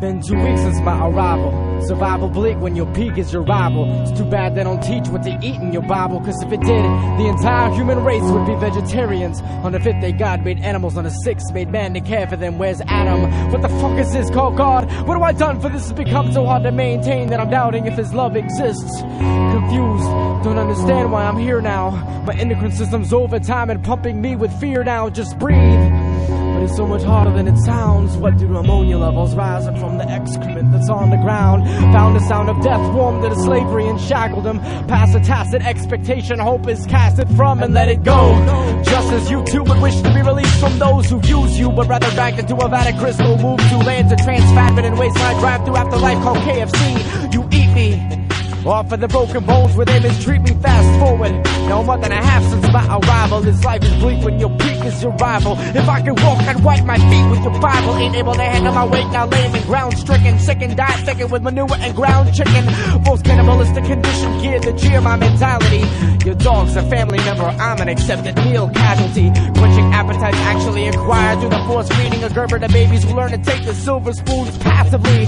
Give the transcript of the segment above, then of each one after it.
Been 2 weeks since my arrival. Survival bleak when your peak is your rival. It's too bad they don't teach what to eat in your Bible, cause if it did, the entire human race would be vegetarians. On the 5th day God made animals, on the 6th made man to care for them. Where's Adam? What the fuck is this called God? What have I done for this? It's become so hard to maintain that I'm doubting if his love exists. Confused, don't understand why I'm here now. My endocrine system's over time and pumping me with fear now. Just breathe. But it's so much harder than it sounds. What do ammonia levels rising from the excrement that's on the ground? Found the sound of death, warmed to slavery and shackled them. Past a tacit expectation, hope is casted from and let it go. Just as you too would wish to be released from those who use you, but rather back into a vat of crystal, move to lands of trans fatman and wasteland drive through afterlife called KFC. You eat me. Off of the broken bones where they mistreat me. Fast forward, now a month and a half since my arrival. This life is bleak when your peak is your rival. If I could walk, I'd wipe my feet with your Bible. Ain't able to handle my weight, now lame and ground stricken. Sick and diet thicken with manure and ground chicken. Most cannibalistic condition geared to cheer my mentality. Your dog's a family member, I'm an accepted meal casualty. Quenching appetites actually acquired through the force feeding a Gerber to babies who learn to take the silver spoons passively.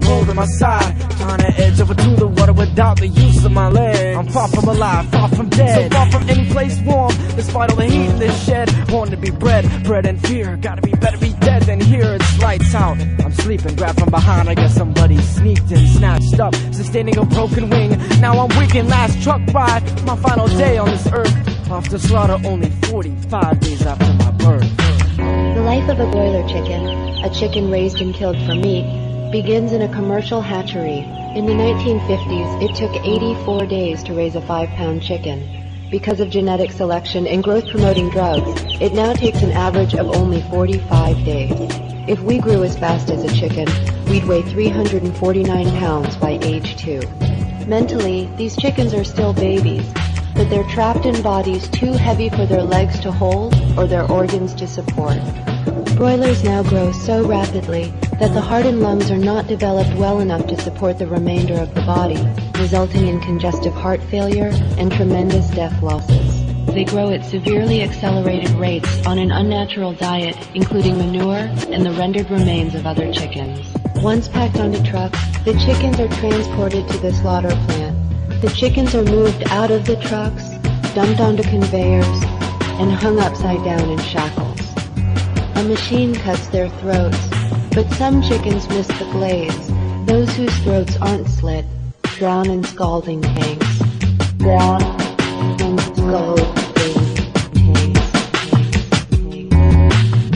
Holding my side, trying to edge over to the water without the use of my legs. I'm far from alive, far from dead, so far from any place warm. Despite all the heat in this shed, wanting to be bred in fear. Gotta be better be dead than here. It's lights out, I'm sleeping, grabbed from behind. I guess somebody sneaked in, snatched up, sustaining a broken wing. Now I'm weakened, last truck ride, my final day on this earth. Off to slaughter only 45 days after my birth. The life of a broiler chicken, a chicken raised and killed for meat, begins in a commercial hatchery. In the 1950s, it took 84 days to raise a 5-pound chicken. Because of genetic selection and growth-promoting drugs, it now takes an average of only 45 days. If we grew as fast as a chicken, we'd weigh 349 pounds by age 2. Mentally, these chickens are still babies, but they're trapped in bodies too heavy for their legs to hold or their organs to support. Broilers now grow so rapidly that the heart and lungs are not developed well enough to support the remainder of the body, resulting in congestive heart failure and tremendous death losses. They grow at severely accelerated rates on an unnatural diet, including manure and the rendered remains of other chickens. Once packed onto trucks, the chickens are transported to the slaughter plant. The chickens are moved out of the trucks, dumped onto conveyors, and hung upside down in shackles. A machine cuts their throats, but some chickens miss the blades. Those whose throats aren't slit drown in scalding tanks. Drown in scalding tanks.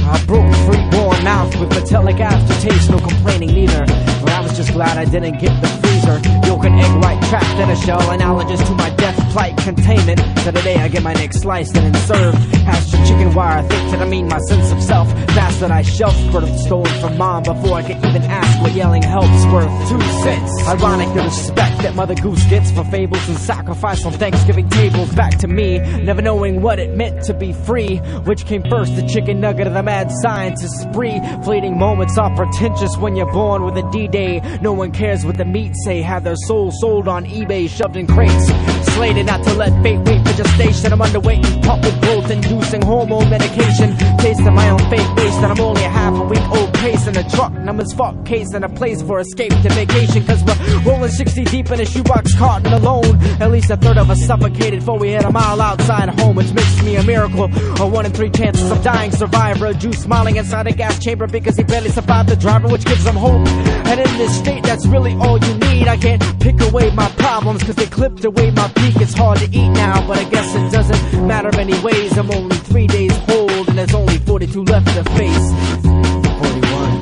I broke free, born mouth with metallic aftertaste, no complaining neither. But I was just glad I didn't get the freezer. Yolk and egg white trapped in a shell, analogous to my death plight containment. So today I get my neck sliced and then served. Hashed chicken wire, thick that I mean my sense of self. Fast that I shelf, birth stolen from mom before I could even ask what yelling help's worth. 2 cents. Ironic the respect that Mother Goose gets for fables and sacrifice on Thanksgiving tables back to me, never knowing what it meant to be free. Which came first, the chicken nugget or the mad scientist spree? Fleeting moments are pretentious when you're born with a D-Day. No one cares what the meat say, have their soul sold on eBay, shoved in crates. Slated not to let fate wait for gestation. I'm underweight and pumped with growth-inducing hormone medication. Tasting my own fate base that I'm only a half a week old pace in a truck. And I'm as fuck case and a place for escape to vacation. Cause we're rolling 60 deep in a shoebox caught and alone. At least a third of us suffocated before we hit a mile outside home, which makes me a miracle. A 1 in 3 chances of dying survivor. A Jew smiling inside a gas chamber because he barely survived the driver, which gives him hope. And in this state, that's really all you need. I can't pick away my problems cause they clipped away my peak. It's hard to eat now, but I guess it doesn't matter anyways. I'm only 3 days old and there's only 42 left to face. 41.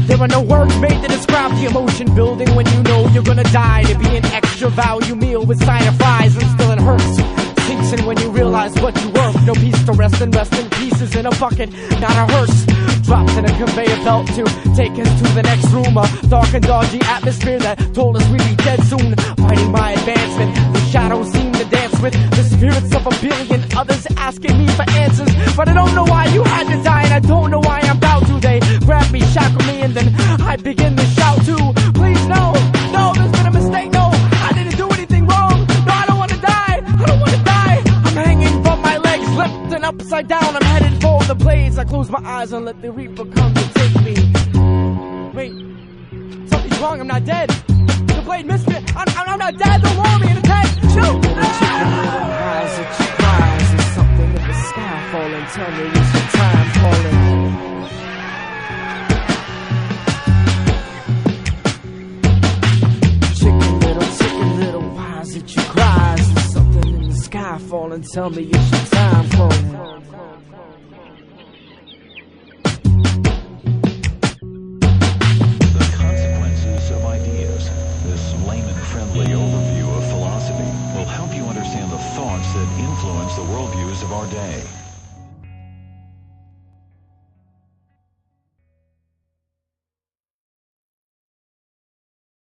There are no words made to describe the emotion building when you know you're gonna die. To be an extra value meal with side of fries and still it hurts. Sinks in when you realize what you worth. No peace to rest in pieces in a bucket, not a hearse. Dropped in a conveyor belt to take us to the next room. A dark and dodgy atmosphere that told us we'd be dead soon. Fighting my advancement, the shadows seem to dance with the spirits of a billion others asking me for answers. But I don't know why you had to die, and I don't know why I'm about to. They grab me, shackle me, and then I begin to shout too. Please, no, no, there's been a mistake, no, I didn't do anything wrong. No, I don't want to die, I don't want to die. I'm hanging from my legs, left and upside down. I'm headed for the blades. I close my eyes and let the reaper come to take me. Wait, something's wrong, I'm not dead. The blade missed me, I'm not dead, don't warn me in the tank. Shoot! Eyes at your cries, there's something in the sky falling. Tell me it's your time calling. Chicken little, why is it you cries? There's something in the sky falling. Tell me it's your time calling. Overview of philosophy will help you understand the thoughts that influence the worldviews of our day.